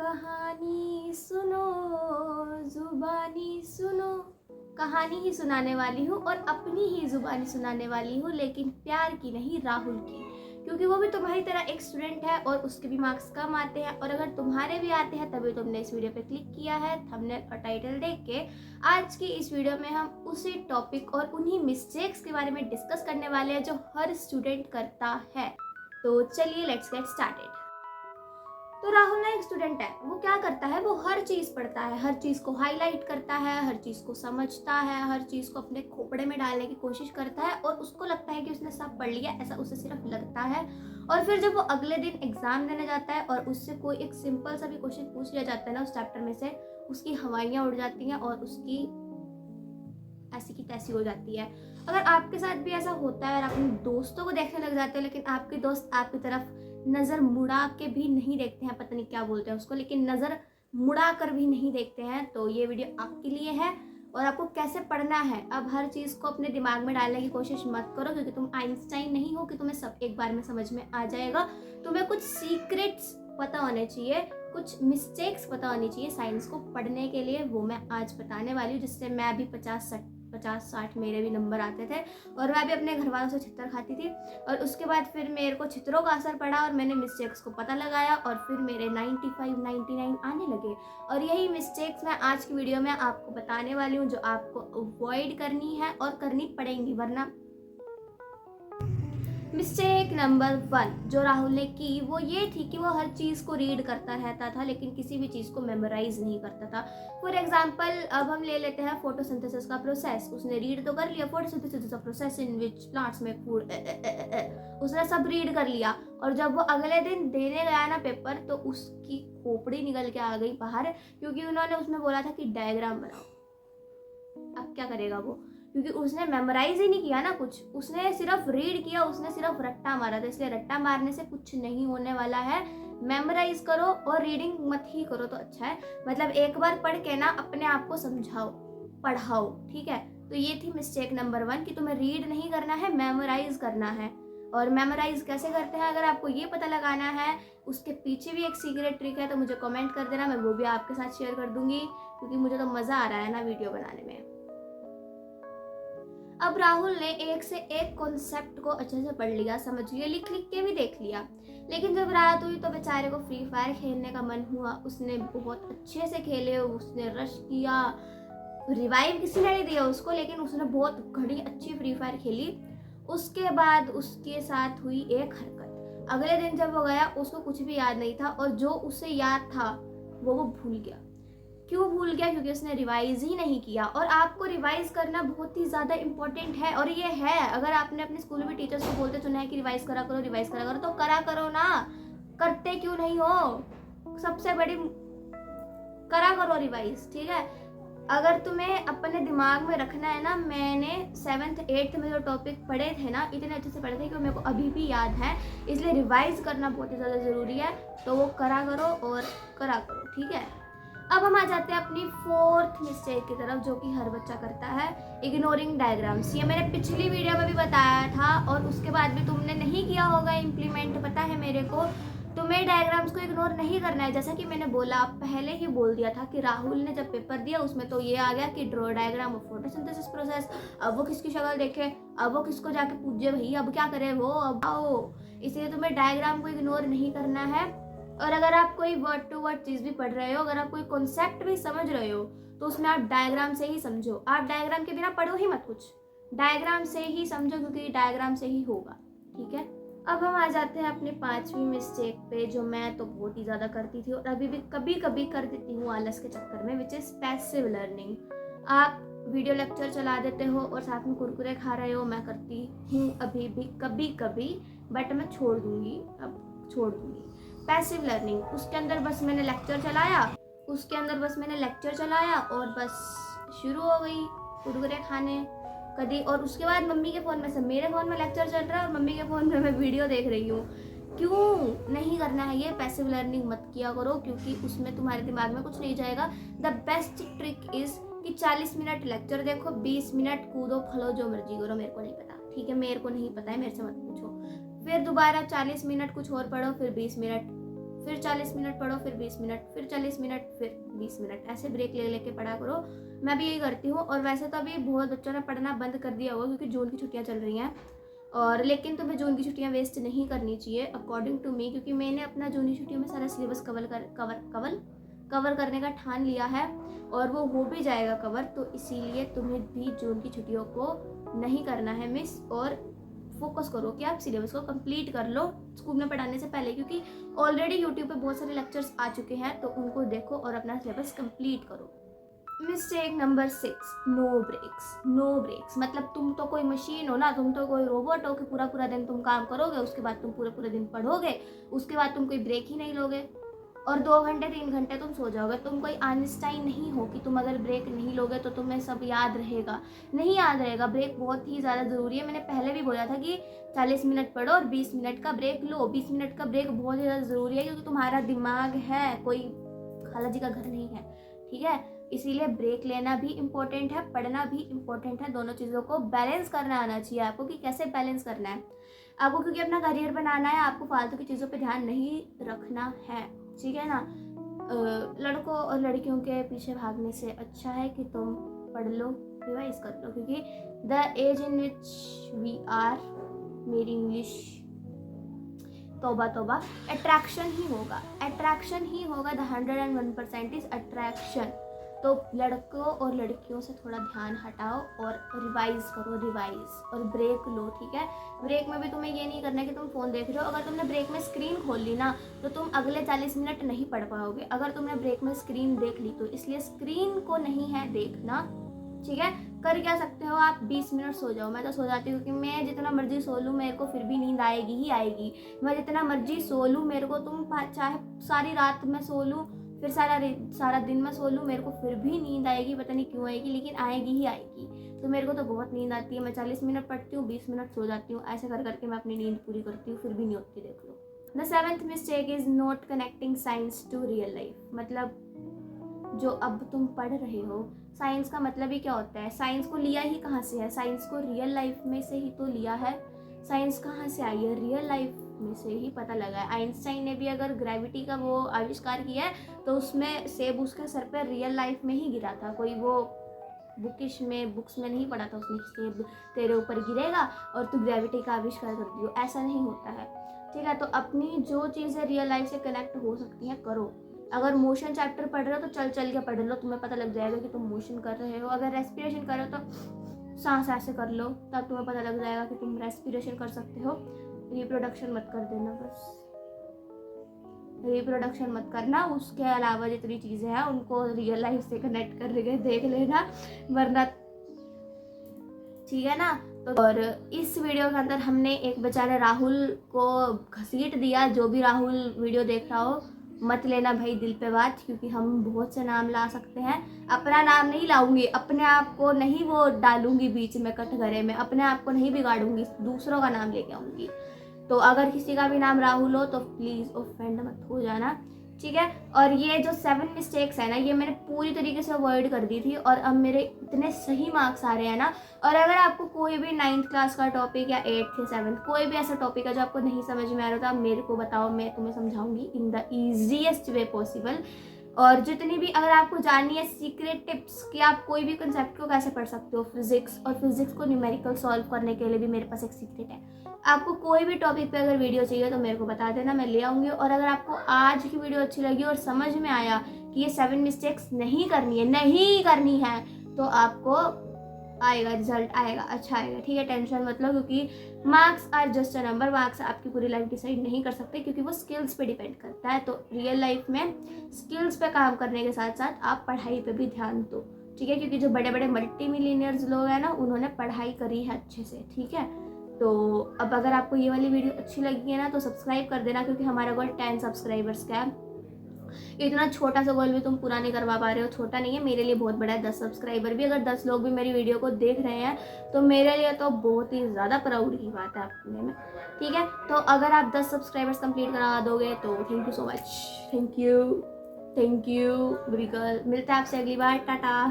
कहानी सुनो, जुबानी सुनो। कहानी ही सुनाने वाली हूँ और अपनी ही जुबानी सुनाने वाली हूँ, लेकिन प्यार की नहीं, राहुल की, क्योंकि वो भी तुम्हारी तरह एक स्टूडेंट है और उसके भी मार्क्स कम आते हैं। और अगर तुम्हारे भी आते हैं तभी तुमने इस वीडियो पे क्लिक किया है थंबनेल और टाइटल देख के। आज की इस वीडियो में हम उसी टॉपिक और उन्हीं मिस्टेक्स के बारे में डिस्कस करने वाले हैं जो हर स्टूडेंट करता है। तो चलिए लेट्स गेट स्टार्टेड। तो राहुल ना एक स्टूडेंट है, वो क्या करता है, वो हर चीज पढ़ता है, हर चीज को हाईलाइट करता है, हर चीज को समझता है, हर चीज को अपने खोपड़े में डालने की कोशिश करता है और उसको लगता है कि उसने सब पढ़ लिया, ऐसा उसे सिर्फ लगता है। और फिर जब वो अगले दिन एग्जाम देने जाता है और उससे कोई एक सिंपल सा भी क्वेश्चन पूछ लिया जाता है ना उस चैप्टर में से, उसकी हवाइयां उड़ जाती हैं और उसकी ऐसी की तैसी हो जाती है। अगर आपके साथ भी ऐसा होता है और अपने दोस्तों को देखने लग जाते हो, लेकिन आपके दोस्त आपकी तरफ नजर मुड़ा के भी नहीं देखते हैं, पता नहीं क्या बोलते हैं उसको, लेकिन नजर मुड़ा कर भी नहीं देखते हैं, तो ये वीडियो आपके लिए है। और आपको कैसे पढ़ना है, अब हर चीज को अपने दिमाग में डालने की कोशिश मत करो, क्योंकि तुम आइंस्टाइन नहीं हो कि तुम्हें सब एक बार में समझ में आ जाएगा। तुम्हें कुछ सीक्रेट्स पता होने चाहिए, कुछ मिस्टेक्स पता होनी चाहिए साइंस को पढ़ने के लिए, वो मैं आज बताने वाली हूँ, जिससे मैं भी 50-60 मेरे भी नंबर आते थे और मैं भी अपने घर वालों से छितर खाती थी। और उसके बाद फिर मेरे को छितरों का असर पड़ा और मैंने मिस्टेक्स को पता लगाया और फिर मेरे 95-99 आने लगे। और यही मिस्टेक्स मैं आज की वीडियो में आपको बताने वाली हूँ, जो आपको अवॉइड करनी है और करनी पड़ेंगी, वरना। मिस्टेक नंबर 1 जो राहुल ने की वो ये थी कि वो हर चीज़ को रीड करता रहता था, लेकिन किसी भी चीज़ को मेमोराइज नहीं करता था। फॉर एग्जाम्पल अब हम ले लेते हैं फोटोसिंथेसिस का प्रोसेस। उसने रीड तो कर लिया, photosynthesis is a process in which plants make food, उसने सब रीड कर लिया। और जब वो अगले दिन देने गया ना पेपर, तो उसकी खोपड़ी निकल के आ गई बाहर, क्योंकि उन्होंने उसमें बोला था कि डायग्राम बनाओ। अब क्या करेगा वो, क्योंकि उसने मेमोराइज ही नहीं किया ना कुछ, उसने सिर्फ रीड किया, उसने सिर्फ रट्टा मारा था। इसलिए रट्टा मारने से कुछ नहीं होने वाला है। मेमोराइज करो और रीडिंग मत ही करो तो अच्छा है। मतलब एक बार पढ़ के ना अपने आप को समझाओ, पढ़ाओ, ठीक है। तो ये थी मिस्टेक नंबर 1 कि तुम्हें रीड नहीं करना है, मेमोराइज करना है। और मेमोराइज कैसे करते हैं, अगर आपको ये पता लगाना है, उसके पीछे भी एक सीक्रेट ट्रिक है, तो मुझे कमेंट कर देना, मैं वो भी आपके साथ शेयर कर दूंगी, क्योंकि मुझे तो मज़ा आ रहा है ना वीडियो बनाने में। अब राहुल ने एक से एक कॉन्सेप्ट को अच्छे से पढ़ लिया, समझ लिया, लिख लिख के भी देख लिया। लेकिन जब रात हुई तो बेचारे को फ्री फायर खेलने का मन हुआ। उसने बहुत अच्छे से खेले, उसने रश किया, रिवाइव किसी ने नहीं दिया उसको, लेकिन उसने बहुत घड़ी अच्छी फ्री फायर खेली। उसके बाद उसके साथ हुई एक हरकत। अगले दिन जब वो गया, उसको कुछ भी याद नहीं था, और जो उसे याद था वो भूल गया। क्यों भूल गया, क्योंकि उसने रिवाइज ही नहीं किया। और आपको रिवाइज करना बहुत ही ज़्यादा इंपॉर्टेंट है, और ये है, अगर आपने अपने स्कूल में टीचर्स को बोलते सुना है कि रिवाइज करा करो, रिवाइज करा करो, तो करा करो ना, करते क्यों नहीं हो। सबसे बड़ी करा करो रिवाइज, ठीक है। अगर तुम्हें अपने दिमाग में रखना है ना, मैंने 7th-8th में जो टॉपिक पढ़े थे ना, इतने अच्छे से पढ़े थे कि मेरे को अभी भी याद है, इसलिए रिवाइज करना बहुत ही ज़्यादा ज़रूरी है। तो वो करा करो और करा करो, ठीक है। अब हम आ जाते हैं अपनी 4th मिस्टेक की तरफ, जो कि हर बच्चा करता है, इग्नोरिंग डायग्राम्स। ये मैंने पिछली वीडियो में भी बताया था और उसके बाद भी तुमने नहीं किया होगा इम्प्लीमेंट, पता है मेरे को। तुम्हें डायग्राम्स को इग्नोर नहीं करना है। जैसा कि मैंने बोला, पहले ही बोल दिया था कि राहुल ने जब पेपर दिया उसमें तो ये आ गया कि draw diagram of photosynthesis process. अब वो किसकी शक्ल देखे, अब वो किसको जाके पूछे, भैया अब क्या करे वो, अब आओ। इसलिए तुम्हें डायग्राम को इग्नोर नहीं करना है। और अगर आप कोई वर्ड टू वर्ड चीज़ भी पढ़ रहे हो, अगर आप कोई कॉन्सेप्ट भी समझ रहे हो, तो उसमें आप डायग्राम से ही समझो। आप डायग्राम के बिना पढ़ो ही मत कुछ, डायग्राम से ही समझो, क्योंकि डायग्राम से ही होगा, ठीक है। अब हम आ जाते हैं अपनी 5वीं मिस्टेक पे, जो मैं तो बहुत ही ज़्यादा करती थी और अभी भी कभी कभी कर देती हूँ आलस के चक्कर में, विच इज़ पैसिव लर्निंग। आप वीडियो लेक्चर चला देते हो और साथ में कुरकुरे खा रहे हो। मैं करती हूँ अभी भी कभी कभी, बट मैं छोड़ दूँगी, अब छोड़ दूँगी। पैसिव लर्निंग, उसके अंदर बस मैंने लेक्चर चलाया और बस शुरू हो गई कुरकुरे खाने कभी, और उसके बाद मम्मी के फ़ोन में से मेरे फ़ोन में लेक्चर चल रहा है और मम्मी के फ़ोन में मैं वीडियो देख रही हूँ। क्यों नहीं करना है ये, पैसिव लर्निंग मत किया करो, क्योंकि उसमें तुम्हारे दिमाग में कुछ नहीं जाएगा। द बेस्ट ट्रिक इज़ कि 40 मिनट लेक्चर देखो, 20 मिनट कूदो फलो, जो मर्जी करो, मेरे को नहीं पता, ठीक है, मेरे को नहीं पता है, मेरे से मत पूछो। फिर दोबारा 40 मिनट कुछ और पढ़ो, फिर 20 मिनट फिर 40 मिनट पढ़ो, फिर 20 मिनट, फिर 40 मिनट, फिर 20 मिनट, ऐसे ब्रेक ले लेके पढ़ा करो। मैं भी यही करती हूँ। और वैसे तो अभी बहुत बच्चों ने पढ़ना बंद कर दिया होगा क्योंकि जून की छुट्टियाँ चल रही हैं, और लेकिन तुम्हें जून की छुट्टियाँ वेस्ट नहीं करनी चाहिए अकॉर्डिंग टू मी, क्योंकि मैंने अपना जून की छुट्टियों में सारा सिलेबस कवर करने का ठान लिया है और वो हो भी जाएगा कवर। तो इसीलिए तुम्हें भी जून की छुट्टियों को नहीं करना है मिस, और फोकस करो कि आप सिलेबस को कंप्लीट कर लो स्कूल में पढ़ाने से पहले, क्योंकि ऑलरेडी यूट्यूब पे बहुत सारे लेक्चर्स आ चुके हैं, तो उनको देखो और अपना सिलेबस कंप्लीट करो। Mistake number 6, no breaks. No breaks मतलब तुम तो कोई मशीन हो ना, तुम तो कोई रोबोट हो कि पूरा पूरा दिन तुम काम करोगे, उसके बाद तुम पूरे पूरे दिन पढ़ोगे, उसके बाद तुम कोई ब्रेक ही नहीं लोगे और 2 घंटे 3 घंटे तुम सो जाओगे। तुम कोई आइंस्टाइन नहीं हो कि तुम अगर ब्रेक नहीं लोगे तो तुम्हें सब याद रहेगा, नहीं याद रहेगा। ब्रेक बहुत ही ज़्यादा ज़रूरी है। मैंने पहले भी बोला था कि 40 मिनट पढ़ो और 20 मिनट का ब्रेक लो। 20 मिनट का ब्रेक बहुत ज़्यादा ज़रूरी है क्योंकि तुम्हारा दिमाग है, कोई खाला जी का घर नहीं है, ठीक है। इसीलिए ब्रेक लेना भी इम्पोर्टेंट है, पढ़ना भी इम्पोर्टेंट है। दोनों चीज़ों को बैलेंस करना आना चाहिए आपको कि कैसे बैलेंस करना है आपको, क्योंकि अपना करियर बनाना है। आपको फालतू की चीज़ों पे ध्यान नहीं रखना है, ठीक है ना। लड़कों और लड़कियों के पीछे भागने से अच्छा है कि तुम पढ़ लो, रिवाइज कर लो, क्योंकि the age in which we are, मेरी इंग्लिश तोबा तोबा, अट्रैक्शन ही होगा, अट्रैक्शन ही होगा। The 101% is attraction. तो लड़कों और लड़कियों से थोड़ा ध्यान हटाओ और रिवाइज करो, रिवाइज और ब्रेक लो, ठीक है। ब्रेक में भी तुम्हें ये नहीं करना है कि तुम फ़ोन देख रहे हो। अगर तुमने ब्रेक में स्क्रीन खोल ली ना तो तुम अगले 40 मिनट नहीं पढ़ पाओगे, अगर तुमने ब्रेक में स्क्रीन देख ली तो। इसलिए स्क्रीन को नहीं है देखना, ठीक है। कर क्या सकते हो आप, 20 मिनट सो जाओ। मैं तो सो जाती हूँ क्योंकि मैं जितना मर्जी सो लूँ मेरे को फिर भी नींद आएगी ही आएगी। मैं जितना मर्जी सो लूँ, मेरे को तुम चाहे सारी रात में सो लूँ, फिर सारा दिन में सो लूँ, मेरे को फिर भी नींद आएगी। पता नहीं क्यों आएगी, लेकिन आएगी ही आएगी। तो मेरे को तो बहुत नींद आती है। मैं 40 मिनट पढ़ती हूँ, 20 मिनट सो जाती हूँ, ऐसे कर करके मैं अपनी नींद पूरी करती हूँ, फिर भी नहीं होती, देख लो। The 7th mistake is not connecting science to real life. मतलब जो अब तुम पढ़ रहे हो, साइंस का मतलब ही क्या होता है, साइंस को लिया ही कहाँ से है, साइंस को रियल लाइफ में से ही तो लिया है। साइंस कहाँ से आई है, रियल लाइफ में से ही पता लगा है। आइंस्टाइन ने भी अगर ग्रेविटी का वो आविष्कार किया है तो उसमें सेब उसके सर पर रियल लाइफ में ही गिरा था, कोई वो बुक्स में नहीं पढ़ा था उसने सेब तेरे ऊपर गिरेगा और तू ग्रेविटी का आविष्कार कर दियो, ऐसा नहीं होता है, ठीक है। तो अपनी जो चीज़ें रियल लाइफ से कनेक्ट हो सकती हैं करो। अगर मोशन चैप्टर पढ़ रहे हो तो चल चल के पढ़ लो, तुम्हें पता लग जाएगा कि तुम मोशन कर रहे हो। अगर रेस्पिरेशन कर रहे हो तो सांस ऐसे कर लो, तब तुम्हें पता लग जाएगा कि तुम रेस्पिरेशन कर सकते हो। रिप्रोडक्शन मत कर देना, बस रिप्रोडक्शन मत करना। उसके अलावा जितनी चीज़ें हैं उनको रियल लाइफ से कनेक्ट कर के देख लेना, वरना, ठीक है ना। तो और इस वीडियो के अंदर हमने एक बेचारे राहुल को घसीट दिया। जो भी राहुल वीडियो देख रहा हो, मत लेना भाई दिल पे बात, क्योंकि हम बहुत से नाम ला सकते हैं। अपना नाम नहीं लाऊंगी, अपने आप को नहीं वो डालूंगी बीच में कटघरे में, अपने आप को नहीं बिगाड़ूंगी, दूसरों का नाम लेके आऊंगी। तो अगर किसी का भी नाम राहुल हो तो प्लीज़ ऑफेंड मत हो जाना, ठीक है। और ये जो 7 मिस्टेक्स है ना, ये मैंने पूरी तरीके से अवॉइड कर दी थी और अब मेरे इतने सही मार्क्स आ रहे हैं ना। और अगर आपको कोई भी 9th क्लास का टॉपिक या 8th या 7th कोई भी ऐसा टॉपिक है जो आपको नहीं समझ में आ रहा था, आप मेरे को बताओ, मैं तुम्हें समझाऊंगी in the easiest way possible. और जितनी भी अगर आपको जाननी है सीक्रेट टिप्स कि आप कोई भी कंसेप्ट को कैसे पढ़ सकते हो, फिजिक्स को न्यूमेरिकल सॉल्व करने के लिए भी मेरे पास एक सीक्रेट है। आपको कोई भी टॉपिक पे अगर वीडियो चाहिए तो मेरे को बता देना, मैं ले आऊँगी। और अगर आपको आज की वीडियो अच्छी लगी और समझ में आया कि ये 7 मिस्टेक्स नहीं करनी है तो आपको आएगा, रिजल्ट आएगा, अच्छा आएगा, ठीक है। टेंशन मत लो, क्योंकि marks are just a number. Marks आपकी पूरी लाइफ डिसाइड नहीं कर सकते, क्योंकि वो स्किल्स पे डिपेंड करता है। तो रियल लाइफ में स्किल्स पे काम करने के साथ साथ आप पढ़ाई पे भी ध्यान दो, ठीक है। क्योंकि जो बड़े बड़े मल्टी मिलियनियर्स लोग हैं ना, उन्होंने पढ़ाई करी है अच्छे से, ठीक है। तो अब अगर आपको ये वाली वीडियो अच्छी लगी है ना तो सब्सक्राइब कर देना, क्योंकि हमारा गोल 10 सब्सक्राइबर्स का है। इतना छोटा सा गोल भी तुम पूरा नहीं करवा पा रहे हो, छोटा नहीं है, मेरे लिए बहुत बड़ा है। 10 सब्सक्राइबर भी, अगर 10 लोग भी मेरी वीडियो को देख रहे हैं तो मेरे लिए तो बहुत ही ज़्यादा प्राउड की बात है अपने में, ठीक है। तो अगर आप 10 सब्सक्राइबर्स कंप्लीट करा दोगे तो thank you so much, thank you baby girl. मिलता है आपसे अगली बार, टाटा।